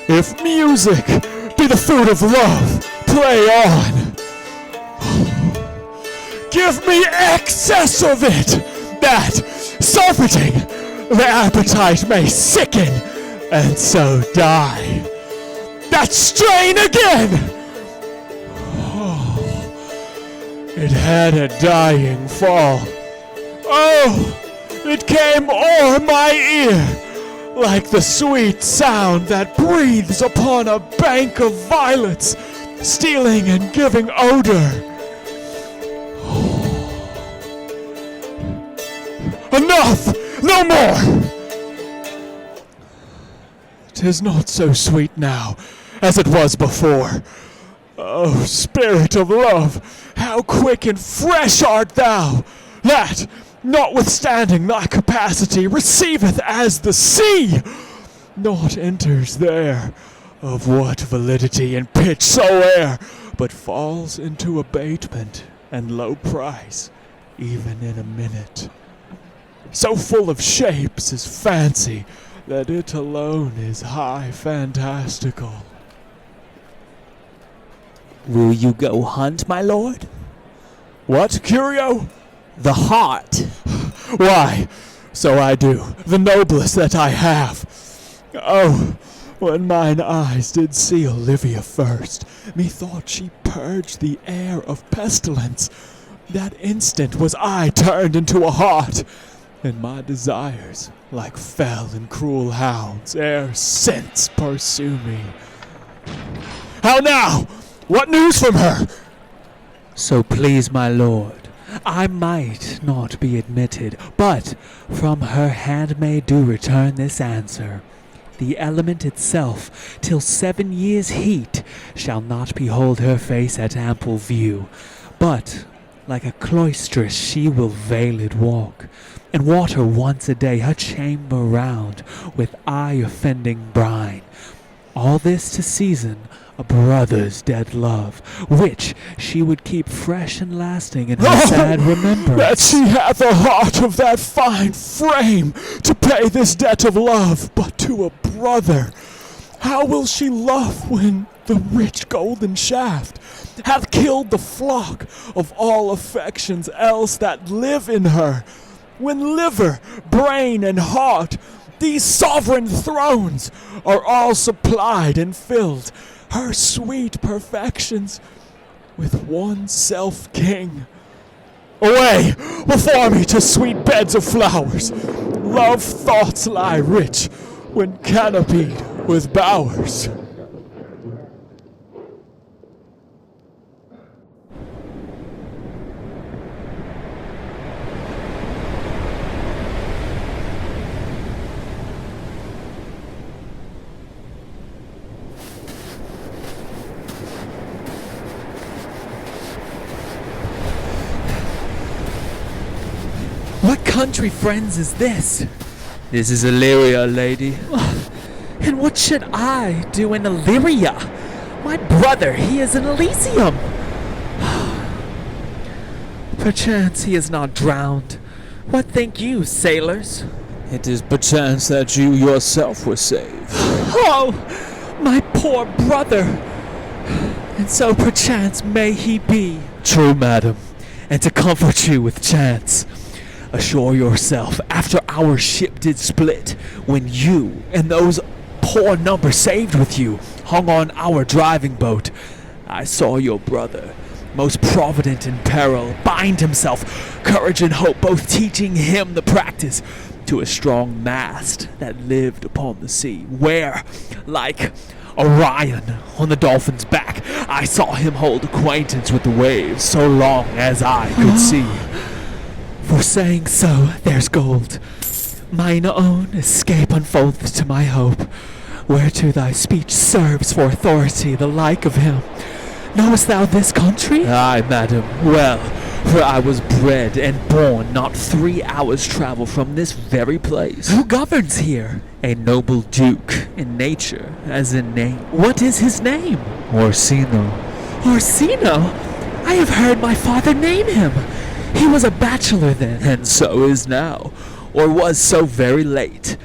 If music be the food of love, play on. Give me excess of it, that, surfeiting, the appetite may sicken, and so die. That strain again! Oh, it had a dying fall. Oh, it came o'er my ear, like the sweet sound that breathes upon a bank of violets, stealing and giving odor. Enough! No more! 'Tis not so sweet now as it was before. Oh, spirit of love, how quick and fresh art thou, that, notwithstanding thy capacity, receiveth as the sea, naught enters there, of what validity and pitch soe'er, but falls into abatement and low price, even in a minute. So full of shapes is fancy, that it alone is high fantastical. Will you go hunt, my lord? What, Curio? The hart. Why, so I do, the noblest that I have. Oh, when mine eyes did see Olivia first, methought she purged the air of pestilence. That instant was I turned into a hart, and my desires, like fell and cruel hounds, e'er since pursue me. How now? What news from her? So please, my lord, I might not be admitted, but from her handmaid do return this answer. The element itself, till 7 years' heat, shall not behold her face at ample view, but like a cloistress she will veiled walk, and water once a day her chamber round with eye-offending brine. All this to season a brother's dead love, which she would keep fresh and lasting in her sad remembrance. That she hath a heart of that fine frame to pay this debt of love but to a brother. How will she love when the rich golden shaft hath killed the flock of all affections else that live in her? When liver, brain, and heart, these sovereign thrones, are all supplied and filled, her sweet perfections, with one self-king. Away before me to sweet beds of flowers. Love thoughts lie rich when canopied with bowers. What country, friends, is this? This is Illyria, lady. And what should I do in Illyria? My brother, he is in Elysium. Perchance he is not drowned. What think you, sailors? It is perchance that you yourself were saved. Oh, my poor brother. And so perchance may he be. True, madam. And to comfort you with chance, assure yourself, after our ship did split, when you and those poor number saved with you hung on our driving boat, I saw your brother, most provident in peril, bind himself, courage and hope, both teaching him the practice, to a strong mast that lived upon the sea, where, like Orion on the dolphin's back, I saw him hold acquaintance with the waves so long as I could see. For saying so, there's gold. Mine own escape unfoldeth to my hope, whereto thy speech serves for authority the like of him. Knowest thou this country? Aye, madam, well, for I was bred and born not 3 hours' travel from this very place. Who governs here? A noble duke, in nature as in name. What is his name? Orsino. Orsino? I have heard my father name him. He was a bachelor then. And so is now, or was so very late.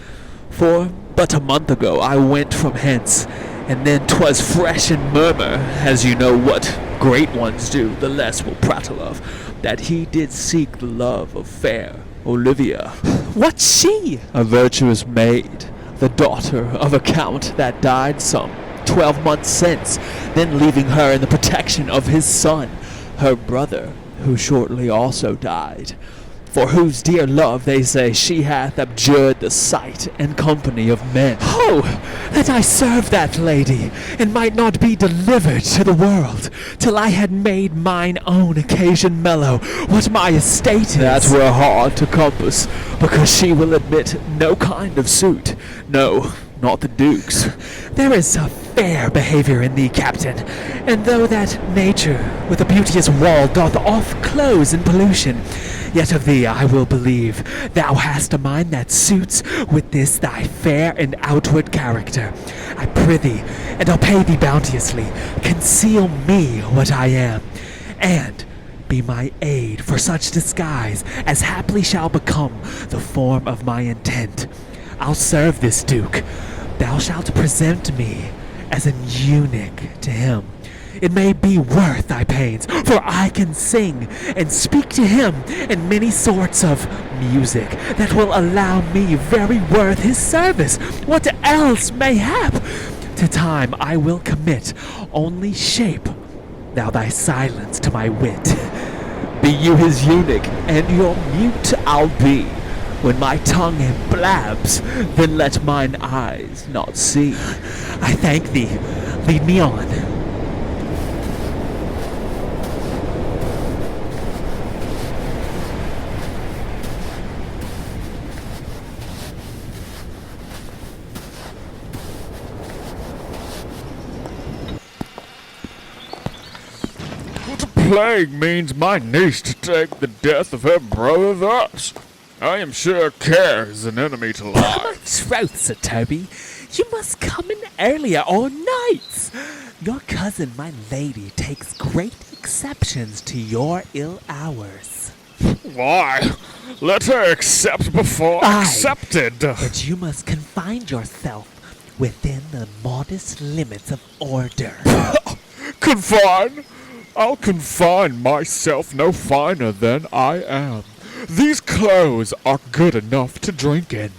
For but a month ago I went from hence, And then 'twas fresh and murmur, as you know what great ones do, the less will prattle of, that he did seek the love of fair Olivia. What's she? A virtuous maid, the daughter of a count that died some 12 months since, then leaving her in the protection of his son, her brother, who shortly also died, for whose dear love they say she hath abjured the sight and company of men. Oh, that I served that lady, and might not be delivered to the world, till I had made mine own occasion mellow what my estate is. That were hard to compass, because she will admit no kind of suit, no, not the Duke's. There is a fair behaviour in thee, Captain, and though that nature with a beauteous wall doth oft close in pollution, yet of thee I will believe thou hast a mind that suits with this thy fair and outward character. I prithee, and I'll pay thee bounteously, conceal me what I am, and be my aid for such disguise as haply shall become the form of my intent. I'll serve this Duke. Thou shalt present me as an eunuch to him. It may be worth thy pains, for I can sing and speak to him in many sorts of music that will allow me very worth his service. What else mayhap to time I will commit, only shape thou thy silence to my wit. Be you his eunuch, and your mute I'll be. When my tongue blabs, then let mine eyes not see. I thank thee. Lead me on. What a plague means my niece to take the death of her brother thus? I am sure care is an enemy to life. Troth, Sir Toby, you must come in earlier or nights. Your cousin, my lady, takes great exceptions to your ill hours. Why? Let her accept before Aye, accepted. But you must confine yourself within the modest limits of order. Confine? I'll confine myself no finer than I am. These clothes are good enough to drink in,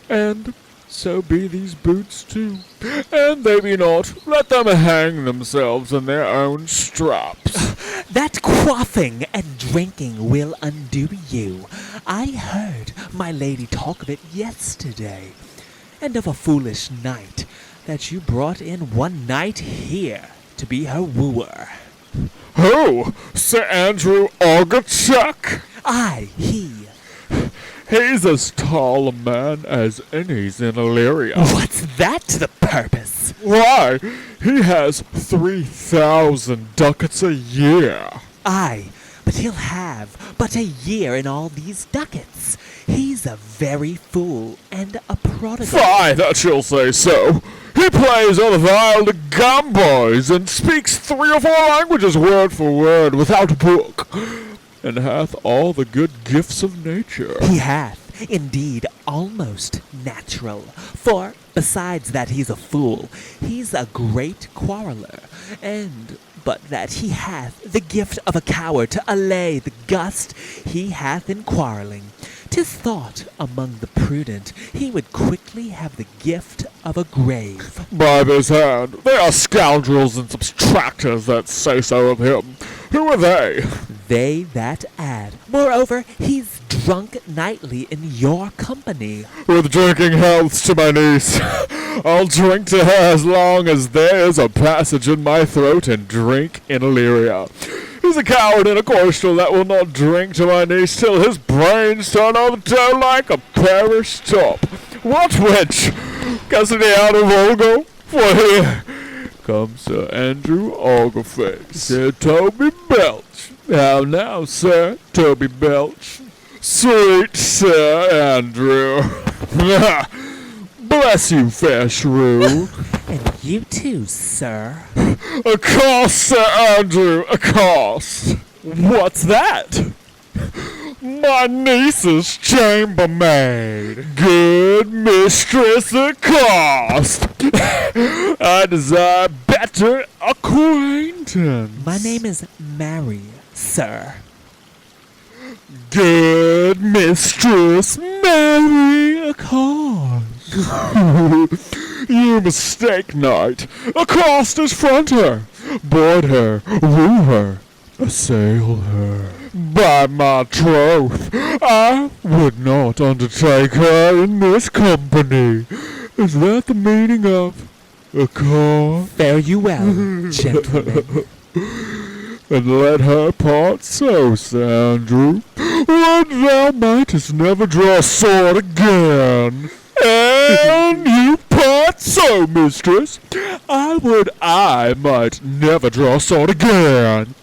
and so be these boots too. And they be not, let them hang themselves in their own straps. That quaffing and drinking will undo you. I heard my lady talk of it yesterday, and of a foolish knight that you brought in one night here to be her wooer. Who? Sir Andrew Augurchuck? Aye, he. He's as tall a man as any's in Illyria. What's that to the purpose? Why, he has 3,000 ducats a year. Aye, but he'll have but a year in all these ducats. He's a very fool and a prodigal. Fie, that you'll say so. He plays on the viol to gamboys, and speaks 3 or 4 languages word for word without book, and hath all the good gifts of nature. He hath, indeed, almost natural. For, besides that he's a fool, he's a great quarreller, and but that he hath the gift of a coward to allay the gust he hath in quarrelling. 'Tis thought among the prudent he would quickly have the gift of a grave. By his hand, they are scoundrels and subtractors that say so of him. Who are they? They that add. Moreover, he's drunk nightly in your company. With drinking healths to my niece. I'll drink to her as long as there is a passage in my throat and drink in Illyria. He's a coward and a courtier that will not drink to my niece till his brains turn over toe like a parish top. What wench? Custody out of Olgo? For here comes Sir Andrew Ogleface, Sir Toby Belch. How now, Sir Toby Belch? Sweet Sir Andrew. Bless you, fair shrew. And you too, sir. Accost, Sir Andrew, accost. What's that? my niece's chambermaid, good mistress of cost. I desire better acquaintance. My name is Mary, sir. Good mistress, marry a cause. You mistake, knight. Accosters front her, board her, woo her, assail her. By my troth, I would not undertake her in this company. Is that the meaning of a cause? Fare you well, gentlemen. And let her part so, Sir Andrew. Would thou mightest never draw a sword again. And you part so, mistress. I might never draw a sword again.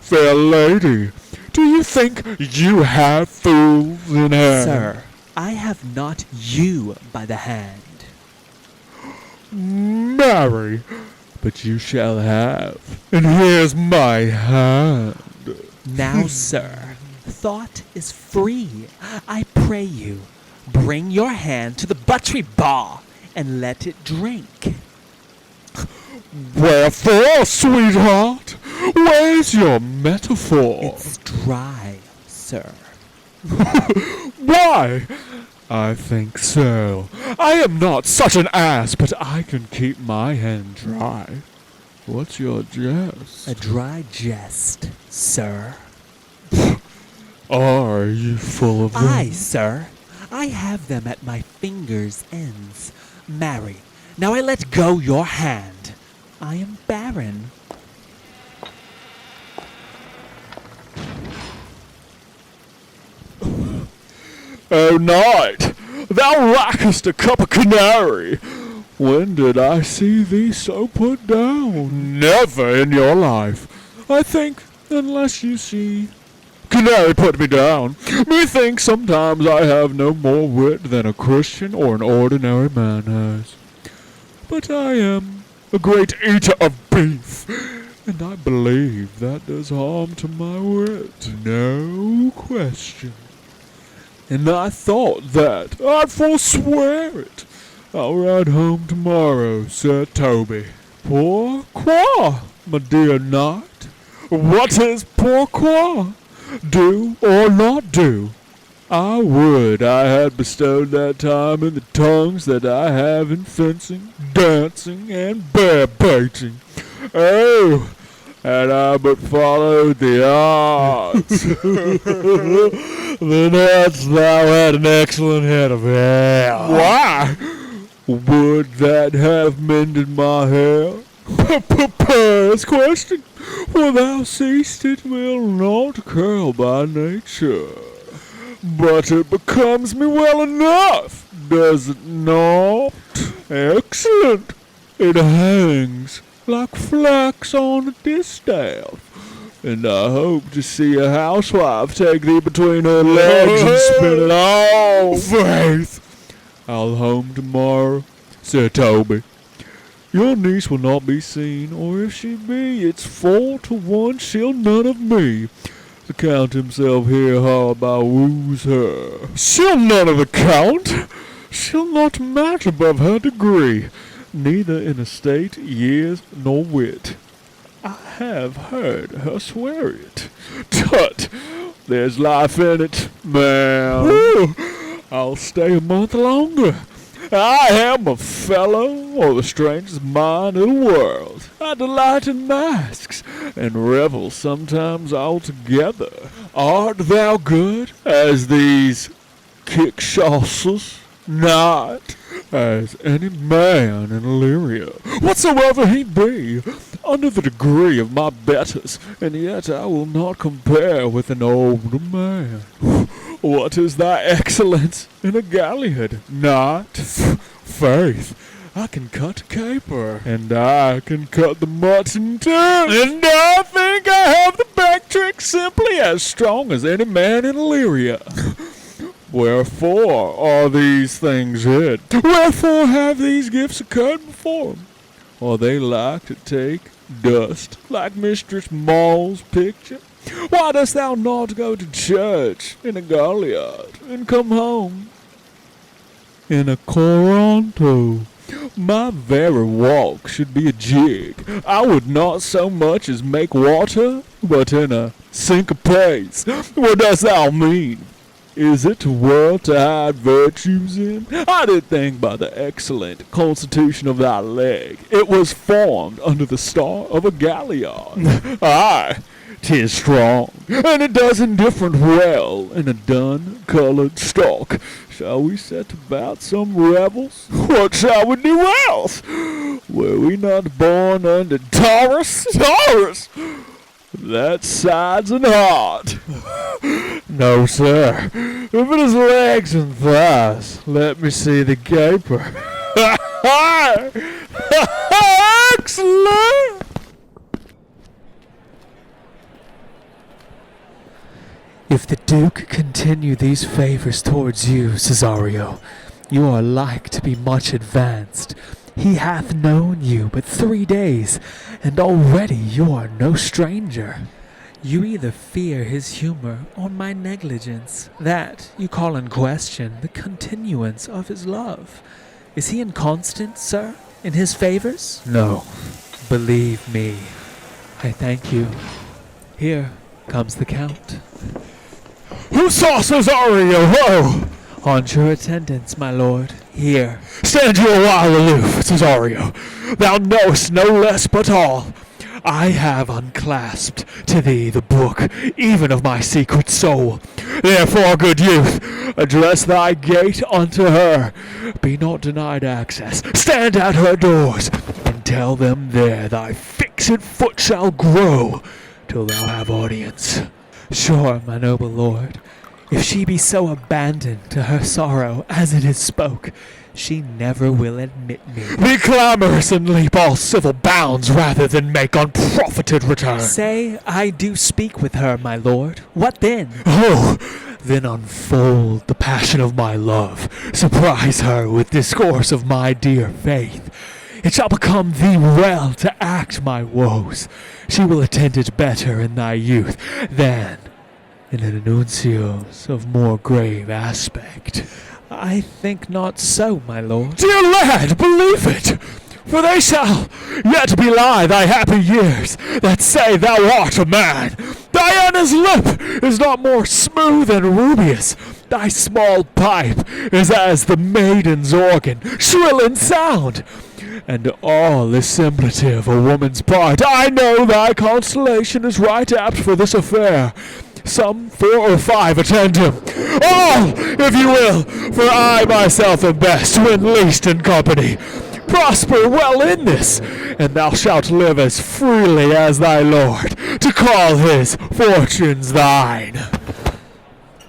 Fair lady, do you think you have fools in hand? Sir, I have not you by the hand. Marry, but you shall have. And here's my hand. Now, sir, thought is free. I pray you, bring your hand to the buttery bar and let it drink. Wherefore, sweetheart? Where's your metaphor? It's dry, sir. Why? I think so. I am not such an ass, but I can keep my hand dry. What's your jest? A dry jest, sir. Are you full of them? Aye, sir. I have them at my fingers' ends. Marry, now I let go your hand. I am barren. Oh, knight, thou lackest a cup of canary. When did I see thee so put down? Never in your life. I think, unless you see. Canary put me down. Methinks sometimes I have no more wit than a Christian or an ordinary man has. But I am a great eater of beef, and I believe that does harm to my wit. No question. And I thought that, I'd forswear it. I'll ride home tomorrow, Sir Toby. Pourquoi, my dear knight? What is pourquoi? Do or not do? I would I had bestowed that time in the tongues that I have in fencing, dancing, and bear-baiting. Oh, had I but followed the arts. Then hadst thou had an excellent head of hair. Why? Would that have mended my hair? Pious question, for thou seest it will not curl by nature. But it becomes me well enough, does it not? Excellent. It hangs like flax on a distaff. And I hope to see a housewife take thee between her legs and spin it all. Faith, I'll home tomorrow, Sir Toby. Your niece will not be seen, or if she be, it's 4 to 1 she'll none of me. The Count himself here hard by woos her. She'll none of the Count. She'll not match above her degree, neither in estate, years, nor wit. I have heard her swear it. Tut, there's life in it, ma'am. Woo! I'll stay a month longer. I am a fellow, or the strangest mind in the world. I delight in masks, and revel sometimes altogether. Art thou good as these kickshosses? Not as any man in Illyria, whatsoever he be, under the degree of my betters, and yet I will not compare with an older man. What is thy excellence in a galliard? Not? Faith, I can cut a caper, and I can cut the mutton too, and I think I have the back trick simply as strong as any man in Illyria. Wherefore are these things hid? Wherefore have these gifts occurred before 'em? Are they like to take dust like Mistress Maul's picture? Why dost thou not go to church in a galliard and come home in a coronto? My very walk should be a jig. I would not so much as make water, but in a syncopace. What dost thou mean? Is it a world to hide virtues in? I did think by the excellent constitution of thy leg, it was formed under the star of a galliard. Aye, 'tis strong, and it does indifferent well in a dun-coloured stalk. Shall we set about some revels? What shall we do else? Were we not born under Taurus? Taurus! That's sides and heart. No, sir. If it is legs and thighs, let me see the gaper. Excellent! If the Duke continue these favors towards you, Cesario, you are like to be much advanced. He hath known you but 3 days, and already you are no stranger. You either fear his humor or my negligence, that you call in question the continuance of his love. Is he inconstant, sir, in his favors? No, believe me. I thank you. Here comes the Count. Who saw Cesario? Ho! On your attendance, my lord. Here. Stand you a while aloof, Cesario. Thou knowest no less but all. I have unclasped to thee the book, even of my secret soul. Therefore, good youth, address thy gate unto her. Be not denied access. Stand at her doors, and tell them there thy fixed foot shall grow, till thou have audience. Sure, my noble lord, if she be so abandoned to her sorrow as it is spoke, she never will admit me. Be clamorous and leap all civil bounds rather than make unprofited return. Say I do speak with her, my lord. What then? Oh, then unfold the passion of my love. Surprise her with discourse of my dear faith. It shall become thee well to act my woes. She will attend it better in thy youth than in an nuncios of more grave aspect. I think not so, my lord. Dear lad, believe it, for they shall yet belie thy happy years that say thou art a man. Diana's lip is not more smooth and rubious. Thy small pipe is as the maiden's organ, shrill in sound. And all is semblative a woman's part. I know thy constellation is right apt for this affair. Some 4 or 5 attend him. All, if you will, for I myself am best when least in company. Prosper well in this, and thou shalt live as freely as thy lord, to call his fortunes thine.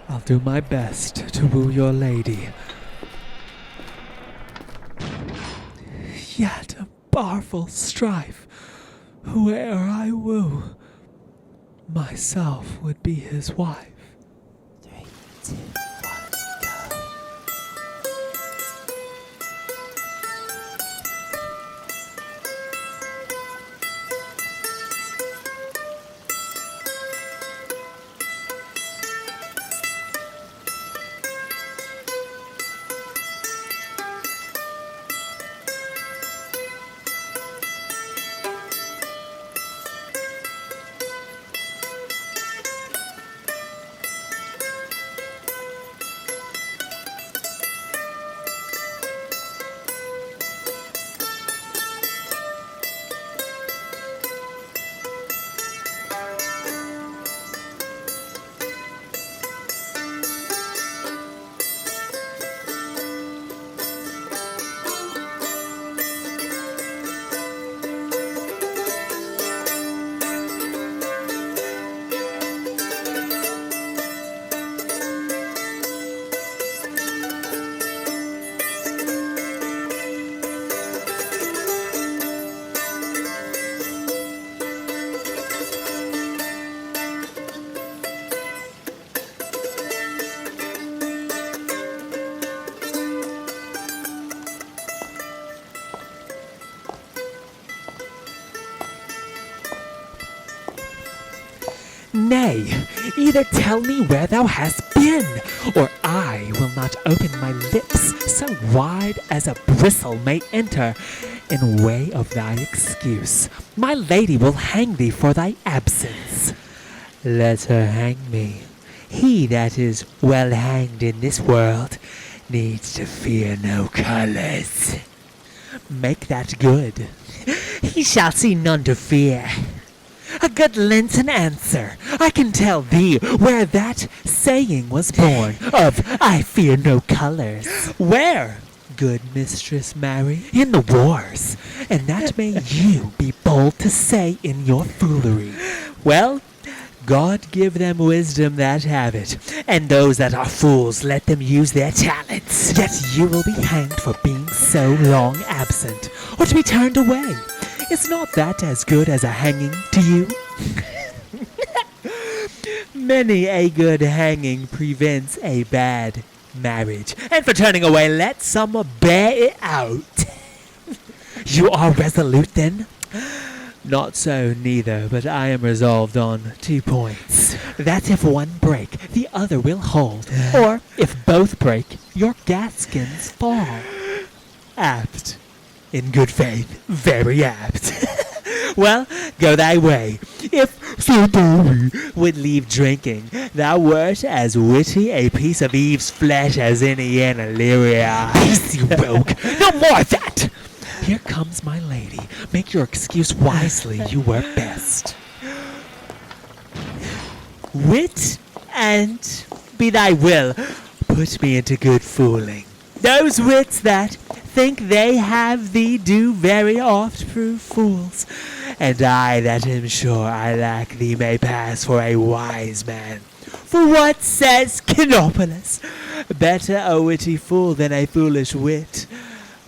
I'll do my best to woo your lady. Yet a barful strife, whoe'er I woo, myself would be his wife. 3, 2, 1, go. Nay, either tell me where thou hast been, or I will not open my lips so wide as a bristle may enter in way of thy excuse. My lady will hang thee for thy absence. Let her hang me. He that is well hanged in this world needs to fear no colours. Make that good. He shall see none to fear. A good Lenten answer. I can tell thee where that saying was born of I fear no colours. Where? Good Mistress Mary, in the wars, and that may you be bold to say in your foolery. Well, God give them wisdom that have it, and those that are fools let them use their talents. Yet you will be hanged for being so long absent, or to be turned away. Is not that as good as a hanging to you? Many a good hanging prevents a bad marriage, and for turning away let some bear it out. You are resolute then? Not so neither, but I am resolved on 2 points. That if one break, the other will hold, or if both break, your gaskins fall. Apt. In good faith, very apt. Well, go thy way. If Sir Davy would leave drinking, thou wert as witty a piece of Eve's flesh as any in Illyria. Peace, you rogue! No more of that! Here comes my lady. Make your excuse wisely, you were best. Wit and be thy will, put me into good fooling. Those wits that think they have thee do very oft prove fools, and I that am sure I lack thee may pass for a wise man. For what says Canopulus? Better a witty fool than a foolish wit.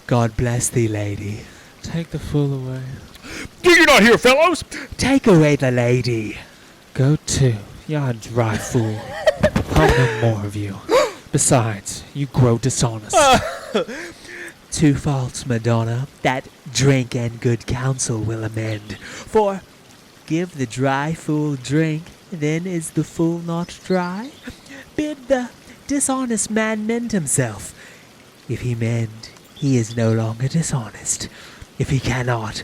God bless thee, lady. Take the fool away. Do you not hear, fellows? Take away the lady. Go to, you're a dry fool. I'll no more of you. Besides, you grow dishonest. 2 faults, Madonna, that drink and good counsel will amend. For, give the dry fool drink, then is the fool not dry? Bid the dishonest man mend himself. If he mend, he is no longer dishonest. If he cannot,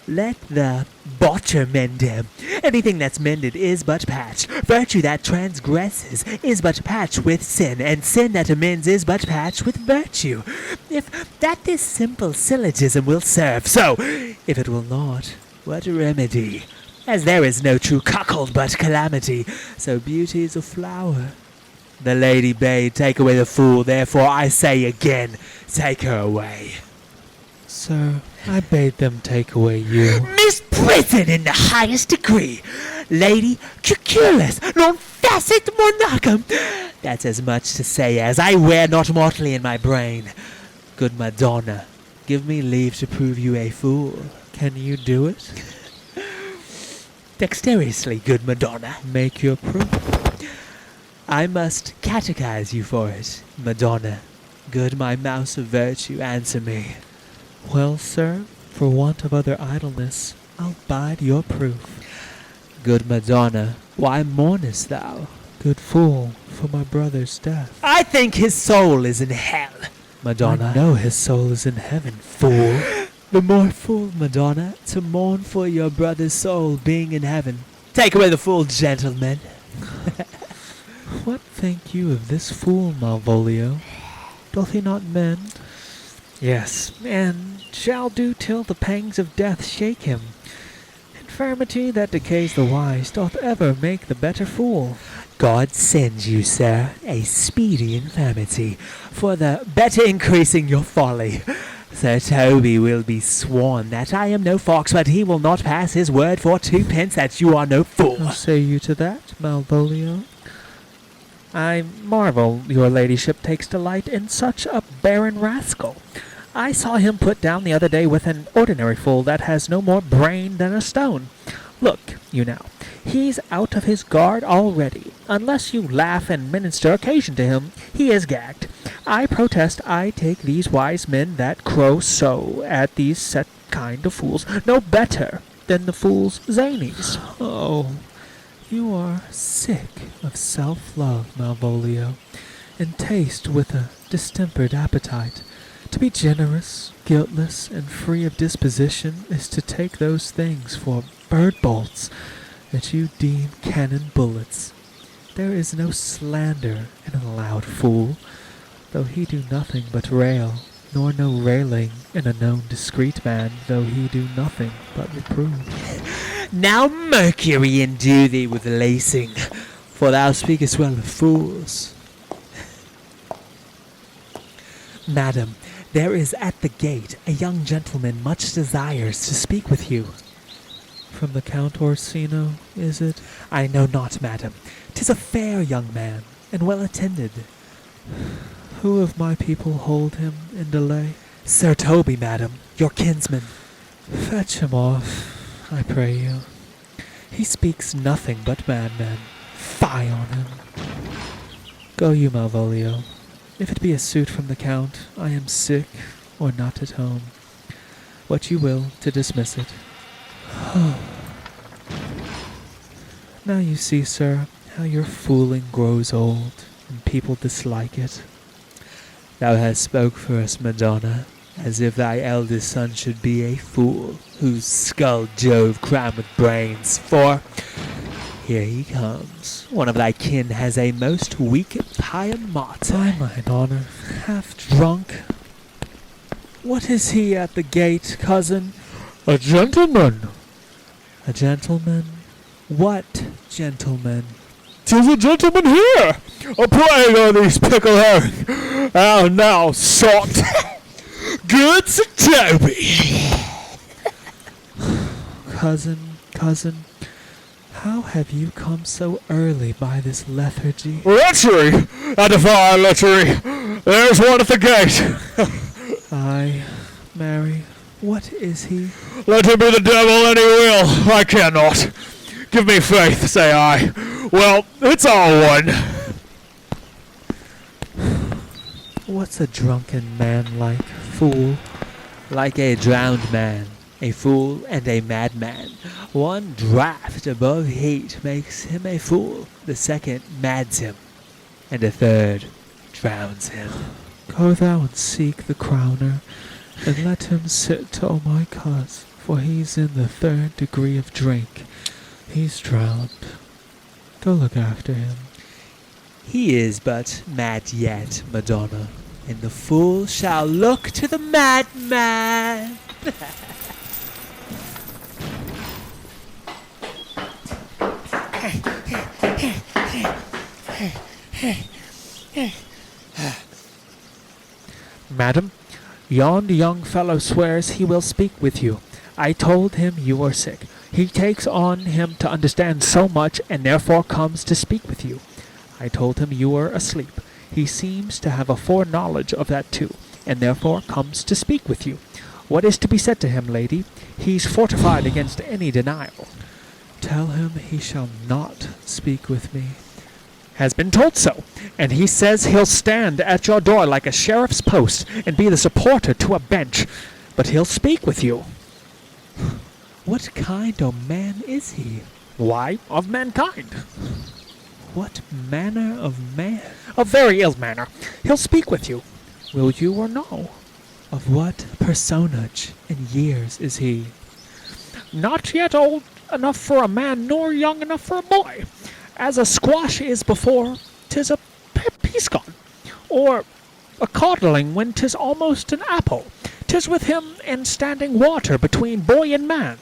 let the botcher mend him. Anything that's mended is but patch. Virtue that transgresses is but patch with sin, and sin that amends is but patch with virtue. If that this simple syllogism will serve, so, if it will not, what remedy? As there is no true cuckold but calamity, so beauty is a flower. The lady bade take away the fool, therefore I say again, take her away. Sir, I bade them take away you. Misprison in the highest degree. Lady cuculus, non facit monachum. That's as much to say as I wear not mortally in my brain. Good Madonna, give me leave to prove you a fool. Can you do it? Dexterously, good Madonna. Make your proof. I must catechize you for it, Madonna. Good my mouse of virtue, answer me. Well, sir, for want of other idleness, I'll bide your proof. Good Madonna, why mournest thou? Good fool, for my brother's death. I think his soul is in hell, Madonna. I know his soul is in heaven, fool. The more fool, Madonna, to mourn for your brother's soul being in heaven. Take away the fool, gentlemen. What think you of this fool, Malvolio? Doth he not mend? Yes, and shall do till the pangs of death shake him. Infirmity that decays the wise doth ever make the better fool. God sends you, sir, a speedy infirmity, for the better increasing your folly. Sir Toby will be sworn that I am no fox, but he will not pass his word for 2 pence that you are no fool. How say you to that, Malvolio? I marvel your ladyship takes delight in such a barren rascal. I saw him put down the other day with an ordinary fool that has no more brain than a stone. Look, you now, he's out of his guard already. Unless you laugh and minister occasion to him, he is gagged. I protest I take these wise men that crow so at these set kind of fools no better than the fools' zanies. Oh, You are sick of self-love, Malvolio, and taste with a distempered appetite. To be generous, guiltless, and free of disposition is to take those things for bird bolts that you deem cannon bullets. There is no slander in a loud fool, though he do nothing but rail, nor no railing in a known discreet man, though he do nothing but reprove. Now Mercury endue thee with lacing, for thou speakest well of fools. Madam, there is at the gate a young gentleman much desires to speak with you. From the Count Orsino, is it? I know not, madam. 'Tis a fair young man, and well attended. Who of my people hold him in delay? Sir Toby, madam, your kinsman. Fetch him off, I pray you. He speaks nothing but madmen. Fie on him. Go you, Malvolio. If it be a suit from the Count, I am sick or not at home. What you will to dismiss it. Now you see, sir, how your fooling grows old, and people dislike it. Thou hast spoke for us, Madonna, as if thy eldest son should be a fool, whose skull Jove crammed with brains. For here he comes. One of thy kin has a most weak pia mater. By mine honor, half drunk. What is he at the gate, cousin? A gentleman. A gentleman? What gentleman? 'Tis a gentleman here. A plague on these pickle herring. How now, sot. Good Sir Toby. Cousin, how have you come so early by this lethargy? Lechery! I defy lechery. There's one at the gate. Aye, Mary, what is he? Let him be the devil and he will. I cannot. Give me faith, say I. Well, it's all one. What's a drunken man like, fool? Like a drowned man, a fool, and a madman. One draught above heat makes him a fool, the second mads him, and a third drowns him. Go thou and seek the crowner, and let him sit, O my cuz, for he's in the 3rd degree of drink. He's drowned. Go look after him. He is but mad yet, Madonna, and the fool shall look to the madman. Madam, yond young fellow swears he will speak with you. I told him you were sick. He takes on him to understand so much, and therefore comes to speak with you. I told him you were asleep. He seems to have a foreknowledge of that too, and therefore comes to speak with you. What is to be said to him, lady? He's fortified against any denial. Tell him he shall not speak with me. Has been told so, and he says he'll stand at your door like a sheriff's post and be the supporter to a bench, but he'll speak with you. What kind of man is he? Why, of mankind. What manner of man? A very ill manner. He'll speak with you. Will you or no? Of what personage in years is he? Not yet old enough for a man, nor young enough for a boy. As a squash is before 'tis a peascon, or a codling when 'tis almost an apple. 'Tis with him in standing water between boy and man.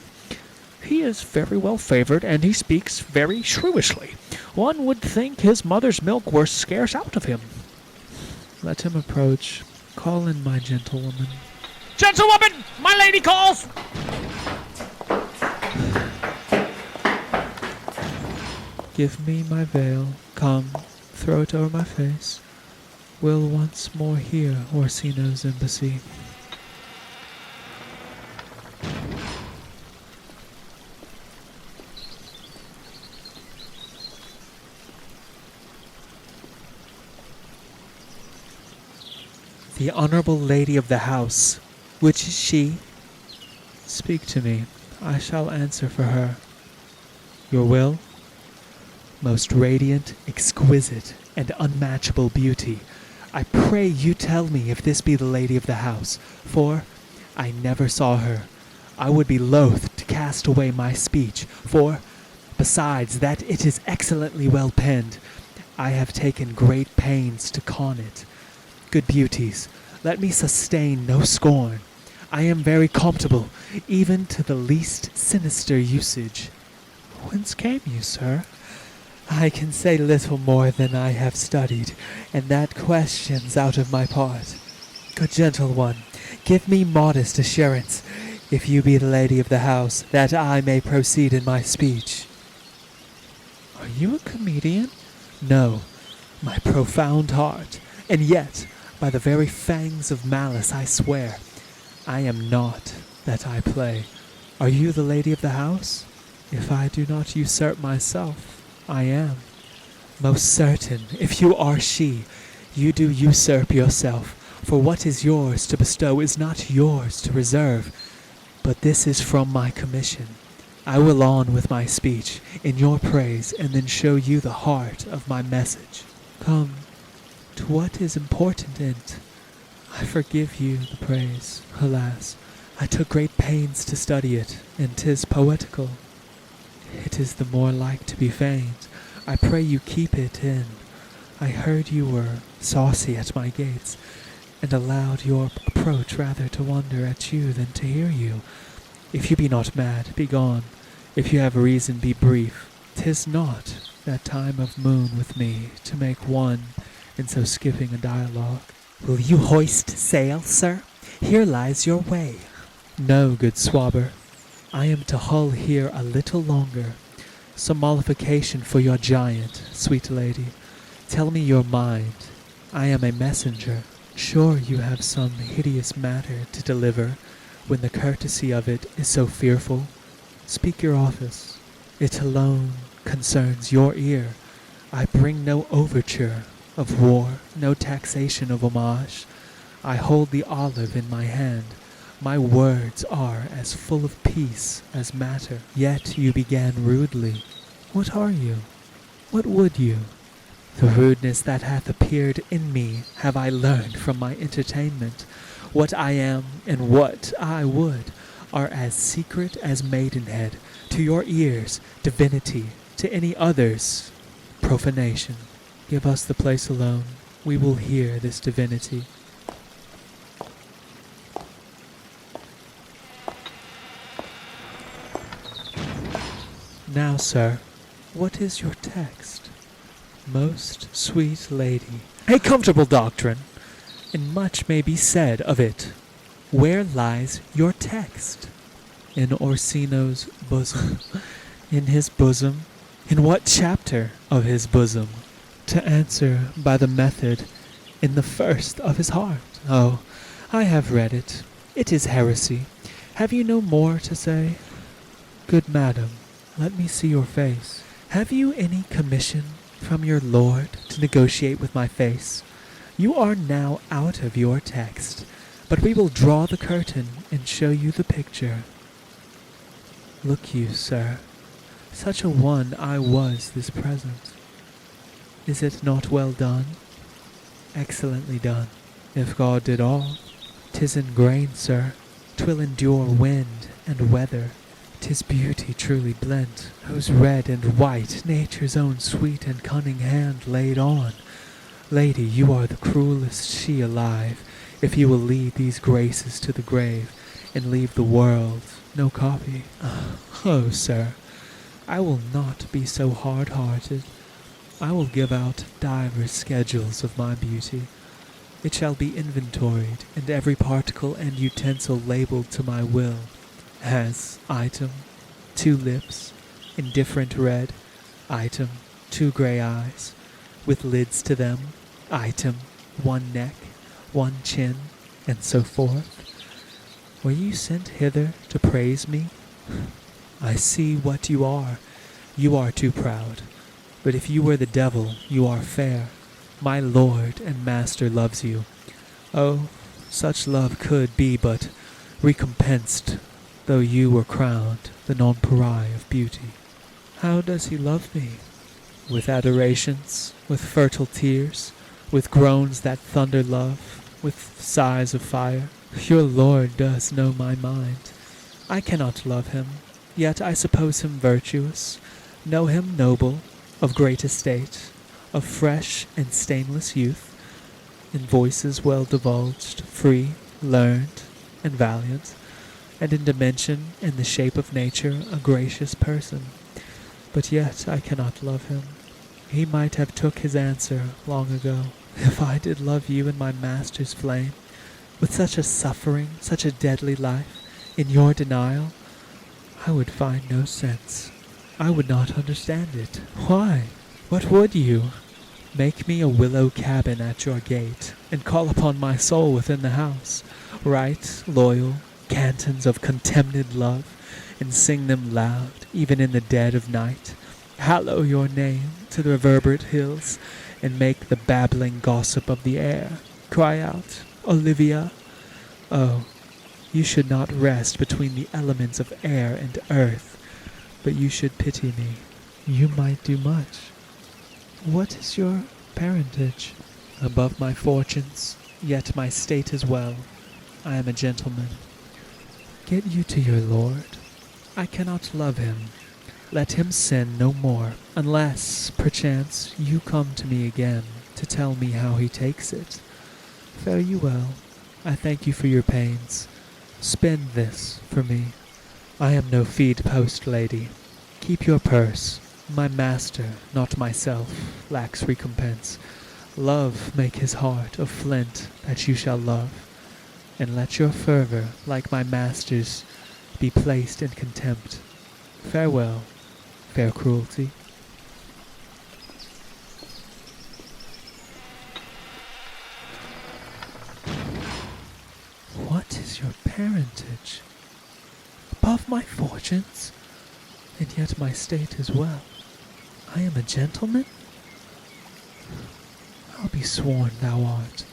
He is very well favoured, and he speaks very shrewishly. One would think his mother's milk were scarce out of him. Let him approach. Call in my gentlewoman. Gentlewoman, my lady calls! Give me my veil. Come, throw it over my face. We'll once more hear Orsino's embassy. The honorable lady of the house. Which is she? Speak to me. I shall answer for her. Your will? most radiant, exquisite, and unmatchable beauty, I pray you tell me if this be the lady of the house, for I never saw her. I would be loath to cast away my speech, for, besides that it is excellently well penned, I have taken great pains to con it. Good beauties, let me sustain no scorn. I am very comfortable, even to the least sinister usage. Whence came you, sir? I can say little more than I have studied, and that question's out of my part. Good gentle one, give me modest assurance, if you be the lady of the house, that I may proceed in my speech. Are you a comedian? No, my profound heart, and yet, by the very fangs of malice I swear, I am not that I play. Are you the lady of the house? If I do not usurp myself, I am. Most certain, if you are she, you do usurp yourself, for what is yours to bestow is not yours to reserve. But this is from my commission. I will on with my speech, in your praise, and then show you the heart of my message. Come, to what is important in't. I forgive you the praise. Alas, I took great pains to study it, and 'tis poetical. It is the more like to be feigned. I pray you keep it in. I heard you were saucy at my gates, and allowed your approach rather to wonder at you than to hear you. If you be not mad, be gone. If you have reason, be brief. 'Tis not that time of moon with me to make one in so skipping a dialogue. Will you hoist sail, sir? Here lies your way. No, good swabber. I am to hull here a little longer. Some mollification for your giant, sweet lady. Tell me your mind. I am a messenger. Sure you have some hideous matter to deliver, when the courtesy of it is so fearful. Speak your office. It alone concerns your ear. I bring no overture of war, no taxation of homage. I hold the olive in my hand. My words are as full of peace as matter. Yet you began rudely. What are you? What would you? The rudeness that hath appeared in me have I learned from my entertainment. What I am and what I would are as secret as maidenhead. To your ears, divinity. To any others, profanation. Give us the place alone. We will hear this divinity. Now, sir, what is your text? Most sweet lady. A comfortable doctrine, and much may be said of it. Where lies your text? In Orsino's bosom. In his bosom? In what chapter of his bosom? To answer by the method, in the first of his heart. Oh, I have read it. It is heresy. Have you no more to say? Good madam, let me see your face. Have you any commission from your lord to negotiate with my face? You are now out of your text, but we will draw the curtain and show you the picture. Look you, sir, such a one I was this present. Is it not well done? Excellently done. If God did all, 'tis in grain, sir. 'Twill endure wind and weather. 'Tis beauty truly blent, whose red and white nature's own sweet and cunning hand laid on. Lady, you are the cruelest she alive, if you will lead these graces to the grave, and leave the world no copy. Oh, sir, I will not be so hard-hearted. I will give out divers schedules of my beauty. It shall be inventoried, and every particle and utensil labeled to my will, as item, 2 lips, indifferent red, item, 2 gray eyes, with lids to them, item, 1 neck, 1 chin, and so forth. Were you sent hither to praise me? I see what you are. You are too proud. But if you were the devil, you are fair. My lord and master loves you. Oh, such love could be but recompensed, though you were crowned the nonpareil of beauty. How does he love me? with adorations, with fertile tears, with groans that thunder love, with sighs of fire. Your Lord does know my mind. I cannot love him, yet I suppose him virtuous, know him noble, of great estate, of fresh and stainless youth, in voices well divulged, free, learned, and valiant, and in dimension and the shape of nature a gracious person. But yet I cannot love him. He might have took his answer long ago. If I did love you in my master's flame, with such a suffering, such a deadly life, in your denial, I would find no sense. I would not understand it. Why? What would you? Make me a willow cabin at your gate, and call upon my soul within the house, write loyal cantons of contemned love, and sing them loud, even in the dead of night. Hallow your name to the reverberate hills, and make the babbling gossip of the air. Cry out, Olivia! Oh, you should not rest between the elements of air and earth, but you should pity me. You might do much. What is your parentage? Above my fortunes, yet my state is well. I am a gentleman. Get you to your lord. I cannot love him. Let him sin no more, unless, perchance, you come to me again to tell me how he takes it. Fare you well. I thank you for your pains. Spend this for me. I am no feed post lady. Keep your purse. My master, not myself, lacks recompense. Love make his heart of flint that you shall love, and let your fervour, like my master's, be placed in contempt. Farewell, fair cruelty. What is your parentage? Above my fortunes, and yet my state is well. I am a gentleman? I'll be sworn thou art.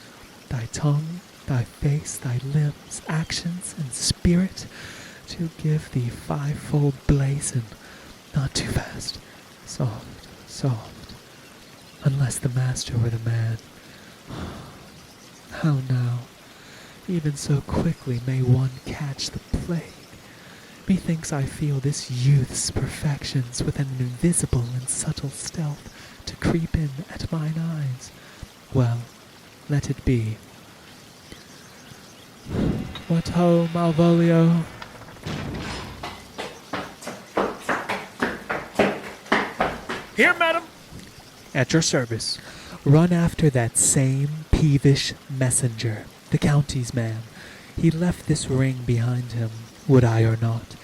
Thy tongue, thy face, thy limbs, actions, and spirit, to give thee fivefold blazon. Not too fast. Soft, soft. Unless the master were the man. How now? Even so quickly may one catch the plague. Methinks I feel this youth's perfections with an invisible and subtle stealth to creep in at mine eyes. Well, let it be. What ho, Malvolio? Here, madam. At your service. Run after that same peevish messenger, the county's man. He left this ring behind him, would I or not.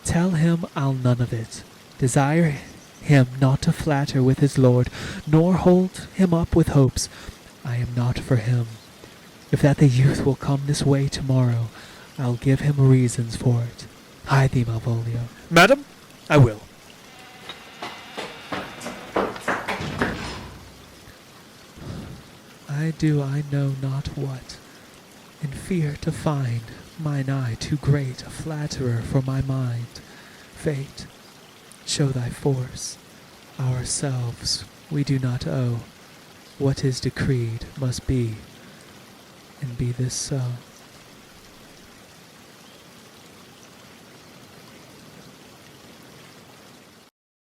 Tell him I'll none of it. Desire him not to flatter with his lord, nor hold him up with hopes. I am not for him. If that the youth will come this way tomorrow, I'll give him reasons for it. Hide thee, Malvolio. Madam, I will. I do I know not what, in fear to find mine eye too great a flatterer for my mind. Fate, show thy force. Ourselves we do not owe. What is decreed must be, and be this so.